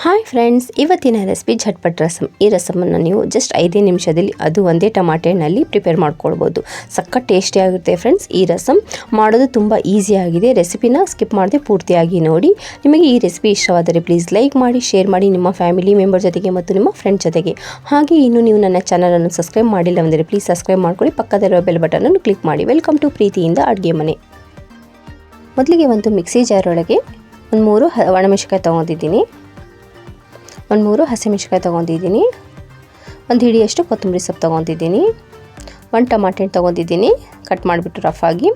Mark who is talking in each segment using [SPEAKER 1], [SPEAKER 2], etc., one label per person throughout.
[SPEAKER 1] Hi friends, ಇವತ್ತಿನ recipe ಝಟ್ಪಟ್ rasam. ಈ ರಸಮನ್ನು ನೀವು ಜಸ್ಟ್ 5 ನಿಮಿಷದಲ್ಲಿ ಅದು ಒಂದೇ ಟಮಾಟೆನಲ್ಲಿ ಪ್ರಿಪೇರ್ ಮಾಡ್ಕೊಳ್ಬೋದು. ಸಖತ್ ಟೇಸ್ಟಿಯಾಗುತ್ತೆ ಫ್ರೆಂಡ್ಸ್. ಈ ರಸಮ್ ಮಾಡೋದು ತುಂಬ ಈಸಿಯಾಗಿದೆ. ರೆಸಿಪಿನ ಸ್ಕಿಪ್ ಮಾಡದೆ ಪೂರ್ತಿಯಾಗಿ ನೋಡಿ. ನಿಮಗೆ ಈ ರೆಸಿಪಿ ಇಷ್ಟವಾದರೆ ಪ್ಲೀಸ್ ಲೈಕ್ ಮಾಡಿ, ಶೇರ್ ಮಾಡಿ ನಿಮ್ಮ ಫ್ಯಾಮಿಲಿ ಮೆಂಬರ್ ಜೊತೆಗೆ ಮತ್ತು ನಿಮ್ಮ ಫ್ರೆಂಡ್ ಜೊತೆಗೆ. ಹಾಗೆ ಇನ್ನು ನೀವು ನನ್ನ ಚಾನಲನ್ನು ಸಬ್ಸ್ಕ್ರೈಬ್ ಮಾಡಿಲ್ಲ ಅಂದರೆ ಪ್ಲೀಸ್ ಸಬ್ಸ್ಕ್ರೈಬ್ ಮಾಡ್ಕೊಳ್ಳಿ, ಪಕ್ಕದಲ್ಲಿರುವ ಬೆಲ್ ಬಟನನ್ನು ಕ್ಲಿಕ್ ಮಾಡಿ. ವೆಲ್ಕಮ್ ಟು ಪ್ರೀತಿಯಿಂದ ಅಡುಗೆ ಮನೆ. ಮೊದಲಿಗೆ ಒಂದು ಮಿಕ್ಸಿ ಜಾರ್ ಒಳಗೆ ಒಂದು 3 ಒಣಮೆಣಸಿನಕಾಯಿ ತೊಗೊಂಡಿದ್ದೀನಿ, ಒಂದು 3 ಹಸಿಮೆಣಸಿನಕಾಯಿ ತೊಗೊಂಡಿದ್ದೀನಿ, ಒಂದು ಹಿಡಿಯಷ್ಟು ಕೊತ್ತಂಬರಿ ಸೊಪ್ಪು ತೊಗೊಂಡಿದ್ದೀನಿ, 1 ಟಮಾಟೆ ತೊಗೊಂಡಿದ್ದೀನಿ ಕಟ್ ಮಾಡಿಬಿಟ್ಟು ರಫಾಗಿ.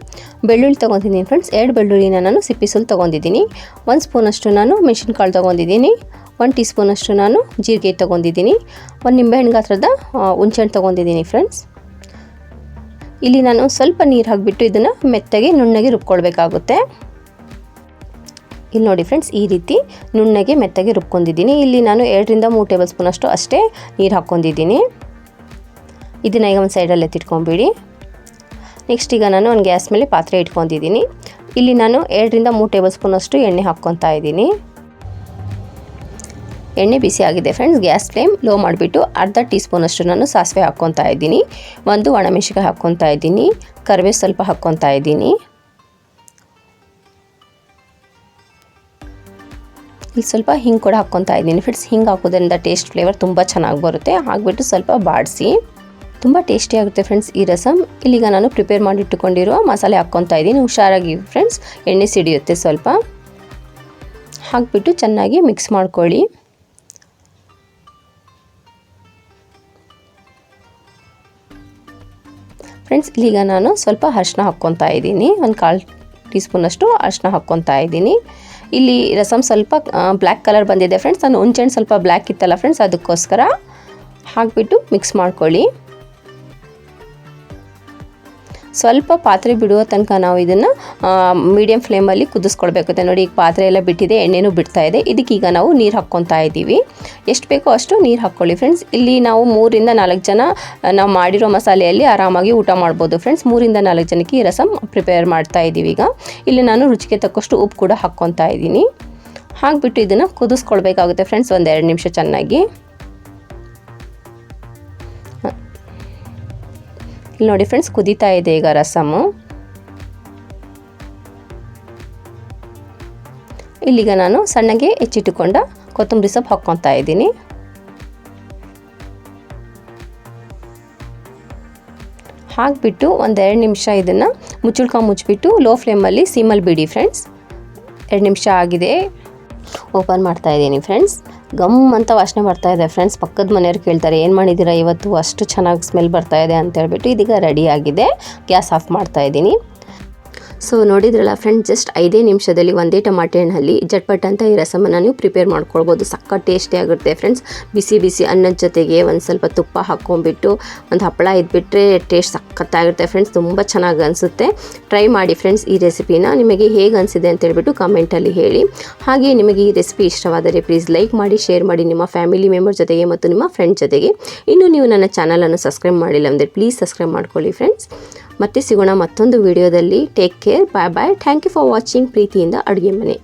[SPEAKER 1] ಬೆಳ್ಳುಳ್ಳಿ ತೊಗೊಂಡಿದ್ದೀನಿ ಫ್ರೆಂಡ್ಸ್, 2 ಬೆಳ್ಳುಳ್ಳಿನ ನಾನು ಸಿಪ್ಪಿ ಸುಲ್ ತೊಗೊಂಡಿದ್ದೀನಿ. 1 ಸ್ಪೂನಷ್ಟು ನಾನು ಮೆಣಸಿನಕಾಳು ತೊಗೊಂಡಿದ್ದೀನಿ, 1 ಟೀ ಸ್ಪೂನಷ್ಟು ನಾನು ಜೀರಿಗೆ ತೊಗೊಂಡಿದ್ದೀನಿ, 1 ನಿಂಬೆಹಣ್ಣು ಗಾತ್ರದ ಹುಣಸೆಹಣ್ಣು ತೊಗೊಂಡಿದ್ದೀನಿ ಫ್ರೆಂಡ್ಸ್. ಇಲ್ಲಿ ನಾನು ಸ್ವಲ್ಪ ನೀರು ಹಾಕಿಬಿಟ್ಟು ಇದನ್ನು ಮೆತ್ತಗೆ ನುಣ್ಣಗೆ ರುಬ್ಕೊಳ್ಬೇಕಾಗುತ್ತೆ. ಇಲ್ಲಿ ನೋಡಿ ಫ್ರೆಂಡ್ಸ್, ಈ ರೀತಿ ನುಣ್ಣಗೆ ಮೆತ್ತಗೆ ರುಬ್ಕೊಂಡಿದ್ದೀನಿ. ಇಲ್ಲಿ ನಾನು 2 ರಿಂದ 3 ಟೇಬಲ್ ಸ್ಪೂನಷ್ಟು ಅಷ್ಟೇ ನೀರು ಹಾಕ್ಕೊಂಡಿದ್ದೀನಿ. ಇದನ್ನು ಈಗ ಒಂದು ಸೈಡಲ್ಲಿ ಎತ್ತಿಟ್ಕೊಂಬಿಡಿ. ನೆಕ್ಸ್ಟ್ ಈಗ ನಾನು ಒಂದು ಗ್ಯಾಸ್ ಮೇಲೆ ಪಾತ್ರೆ ಇಟ್ಕೊಂಡಿದ್ದೀನಿ. ಇಲ್ಲಿ ನಾನು 2 ರಿಂದ 3 ಟೇಬಲ್ ಸ್ಪೂನಷ್ಟು ಎಣ್ಣೆ ಹಾಕ್ಕೊತಾ ಇದ್ದೀನಿ. ಎಣ್ಣೆ ಬಿಸಿ ಆಗಿದೆ ಫ್ರೆಂಡ್ಸ್. ಗ್ಯಾಸ್ ಫ್ಲೇಮ್ ಲೋ ಮಾಡಿಬಿಟ್ಟು ಅರ್ಧ ಟೀ ಸ್ಪೂನಷ್ಟು ನಾನು ಸಾಸಿವೆ ಹಾಕ್ಕೊತಾ ಇದ್ದೀನಿ, 1 ಒಣಮೆಣಸಿನಕಾಯಿ ಹಾಕ್ಕೊತಾ ಇದ್ದೀನಿ, ಕರಿಬೇವು ಸ್ವಲ್ಪ ಹಾಕ್ಕೊತಾ ಇದ್ದೀನಿ. ಇಲ್ಲಿ ಸ್ವಲ್ಪ ಹಿಂಗೆ ಕೂಡ ಹಾಕ್ಕೊತಾ ಇದ್ದೀನಿ ಫ್ರೆಂಡ್ಸ್. ಹಿಂಗೆ ಹಾಕೋದ್ರಿಂದ ಟೇಸ್ಟ್ ಫ್ಲೇವರ್ ತುಂಬ ಚೆನ್ನಾಗಿ ಬರುತ್ತೆ. ಹಾಕ್ಬಿಟ್ಟು ಸ್ವಲ್ಪ ಬಾಡಿಸಿ, ತುಂಬ ಟೇಸ್ಟಿಯಾಗುತ್ತೆ ಫ್ರೆಂಡ್ಸ್ ಈ ರಸಮ್. ಇಲ್ಲಿಗ ನಾನು ಪ್ರಿಪೇರ್ ಮಾಡಿಟ್ಟುಕೊಂಡಿರುವ ಮಸಾಲೆ ಹಾಕ್ಕೊತಾ ಇದ್ದೀನಿ. ಹುಷಾರಾಗಿ ಫ್ರೆಂಡ್ಸ್, ಎಣ್ಣೆ ಸಿಡಿಯುತ್ತೆ ಸ್ವಲ್ಪ. ಹಾಕ್ಬಿಟ್ಟು ಚೆನ್ನಾಗಿ ಮಿಕ್ಸ್ ಮಾಡ್ಕೊಳ್ಳಿ. ಫ್ರೆಂಡ್ಸ್, ಇಲ್ಲಿಗ ನಾನು ಸ್ವಲ್ಪ ಅರಿಶಿನ ಹಾಕ್ಕೊತಾ ಇದ್ದೀನಿ, ಒಂದು 1/4 ಟೀ ಸ್ಪೂನಷ್ಟು ಅರಿಶಿನ ಹಾಕ್ಕೊತಾ ಇದ್ದೀನಿ. ಇಲ್ಲಿ ರಸಮ್ ಸ್ವಲ್ಪ ಬ್ಲ್ಯಾಕ್ ಕಲರ್ ಬಂದಿದೆ ಫ್ರೆಂಡ್ಸ್. ನಾನು ಹುಣಸೆಹಣ್ಣು ಸ್ವಲ್ಪ ಬ್ಲ್ಯಾಕ್ ಇತ್ತಲ್ಲ ಫ್ರೆಂಡ್ಸ್, ಅದಕ್ಕೋಸ್ಕರ ಹಾಕಿಬಿಟ್ಟು ಮಿಕ್ಸ್ ಮಾಡ್ಕೊಳ್ಳಿ. ಸ್ವಲ್ಪ ಪಾತ್ರೆ ಬಿಡುವ ತನಕ ನಾವು ಇದನ್ನು ಮೀಡಿಯಮ್ ಫ್ಲೇಮಲ್ಲಿ ಕುದಿಸ್ಕೊಳ್ಬೇಕಾಗುತ್ತೆ. ನೋಡಿ, ಈಗ ಪಾತ್ರೆ ಎಲ್ಲ ಬಿಟ್ಟಿದೆ, ಎಣ್ಣೆನೂ ಬಿಡ್ತಾ ಇದೆ. ಇದಕ್ಕೀಗ ನಾವು ನೀರು ಹಾಕ್ಕೊತಾ ಇದ್ದೀವಿ. ಎಷ್ಟು ಬೇಕೋ ಅಷ್ಟು ನೀರು ಹಾಕ್ಕೊಳ್ಳಿ ಫ್ರೆಂಡ್ಸ್. ಇಲ್ಲಿ ನಾವು 3 ರಿಂದ 4 ಜನ ನಾವು ಮಾಡಿರೋ ಮಸಾಲೆಯಲ್ಲಿ ಆರಾಮಾಗಿ ಊಟ ಮಾಡ್ಬೋದು ಫ್ರೆಂಡ್ಸ್. 3 ರಿಂದ 4 ಜನಕ್ಕೆ ಈ ರಸಮ್ ಪ್ರಿಪೇರ್ ಮಾಡ್ತಾ ಇದ್ದೀವಿ. ಈಗ ಇಲ್ಲಿ ನಾನು ರುಚಿಗೆ ತಕ್ಕಷ್ಟು ಉಪ್ಪು ಕೂಡ ಹಾಕ್ಕೊತಾ ಇದ್ದೀನಿ. ಹಾಕಿಬಿಟ್ಟು ಇದನ್ನು ಕುದಿಸ್ಕೊಳ್ಬೇಕಾಗುತ್ತೆ ಫ್ರೆಂಡ್ಸ್, ಒಂದು 2 ನಿಮಿಷ ಚೆನ್ನಾಗಿ. ಇಲ್ಲಿ ನೋಡಿ ಫ್ರೆಂಡ್ಸ್, ಕುದೀತಾ ಇದೆ ಈಗ ರಸಮು. ಇಲ್ಲಿಗ ನಾನು ಸಣ್ಣಗೆ ಹೆಚ್ಚಿಟ್ಟುಕೊಂಡ ಕೊತ್ತಂಬರಿ ಸೊಪ್ಪು ಹಾಕ್ಕೊತಾ ಇದ್ದೀನಿ. ಹಾಕಿಬಿಟ್ಟು ಒಂದು 2 ನಿಮಿಷ ಇದನ್ನು ಮುಚ್ಚಿಬಿಟ್ಟು ಲೋ ಫ್ಲೇಮಲ್ಲಿ ಸಿಮ್ಮಲ್ಲಿ ಬಿಡಿ ಫ್ರೆಂಡ್ಸ್. 2 ನಿಮಿಷ ಆಗಿದೆ, ಓಪನ್ ಮಾಡ್ತಾ ಇದ್ದೀನಿ ಫ್ರೆಂಡ್ಸ್. ಗಮ್ ಅಂತ ವಾಸನೆ ಬರ್ತಾ ಇದೆ ಫ್ರೆಂಡ್ಸ್. ಪಕ್ಕದ ಮನೆಯವ್ರು ಕೇಳ್ತಾರೆ, ಏನು ಮಾಡಿದ್ದೀರಾ ಇವತ್ತು, ಅಷ್ಟು ಚೆನ್ನಾಗಿ ಸ್ಮೆಲ್ ಬರ್ತಾ ಇದೆ ಅಂತ ಹೇಳ್ಬಿಟ್ಟು. ಇದೀಗ ರೆಡಿ ಆಗಿದೆ. ಗ್ಯಾಸ್ ಆಫ್ ಮಾಡ್ತಾ ಇದ್ದೀನಿ. ಸೊ ನೋಡಿದ್ರಲ್ಲ ಫ್ರೆಂಡ್ಸ್, ಜಸ್ಟ್ 5 ನಿಮಿಷದಲ್ಲಿ ಒಂದೇ ಟಮಾಟೆ ಹಣ್ಣಲ್ಲಿ ಝಟ್ಪಟ್ ಅಂತ ಈ ರಸಮನ್ನು ನೀವು ಪ್ರಿಪೇರ್ ಮಾಡ್ಕೊಳ್ಬೋದು. ಸಖತ್ ಟೇಸ್ಟಿ ಆಗುತ್ತೆ ಫ್ರೆಂಡ್ಸ್. ಬಿಸಿ ಬಿಸಿ ಅನ್ನದ ಜೊತೆಗೆ ಒಂದು ಸ್ವಲ್ಪ ತುಪ್ಪ ಹಾಕ್ಕೊಂಡ್ಬಿಟ್ಟು ಒಂದು ಹಪ್ಪಳ ಇದ್ಬಿಟ್ರೆ ಟೇಸ್ಟ್ ಸಖತ್ತಾಗಿರುತ್ತೆ ಫ್ರೆಂಡ್ಸ್. ತುಂಬ ಚೆನ್ನಾಗಿ ಅನಿಸುತ್ತೆ. ಟ್ರೈ ಮಾಡಿ ಫ್ರೆಂಡ್ಸ್ ಈ ರೆಸಿಪಿನ. ನಿಮಗೆ ಹೇಗೆ ಅನಿಸಿದೆ ಅಂತ ಹೇಳ್ಬಿಟ್ಟು ಕಮೆಂಟಲ್ಲಿ ಹೇಳಿ. ಹಾಗೆ ನಿಮಗೆ ಈ ರೆಸಿಪಿ ಇಷ್ಟವಾದರೆ ಪ್ಲೀಸ್ ಲೈಕ್ ಮಾಡಿ, ಶೇರ್ ಮಾಡಿ ನಿಮ್ಮ ಫ್ಯಾಮಿಲಿ ಮೆಂಬರ್ ಜೊತೆಗೆ ಮತ್ತು ನಿಮ್ಮ ಫ್ರೆಂಡ್ ಜೊತೆಗೆ. ಇನ್ನು ನೀವು ನನ್ನ ಚಾನಲನ್ನು ಸಬ್ಸ್ಕ್ರೈಬ್ ಮಾಡಿಲ್ಲ ಅಂದರೆ ಪ್ಲೀಸ್ ಸಬ್ಸ್ಕ್ರೈಬ್ ಮಾಡ್ಕೊಳ್ಳಿ ಫ್ರೆಂಡ್ಸ್. ಮತ್ತೆ ಸಿಗೋಣ ಮತ್ತೊಂದು ವಿಡಿಯೋದಲ್ಲಿ. Take care, bye bye. Thank you for watching ಪ್ರೀತಿಯಿಂದ ಅಡುಗೆ ಮನೆ.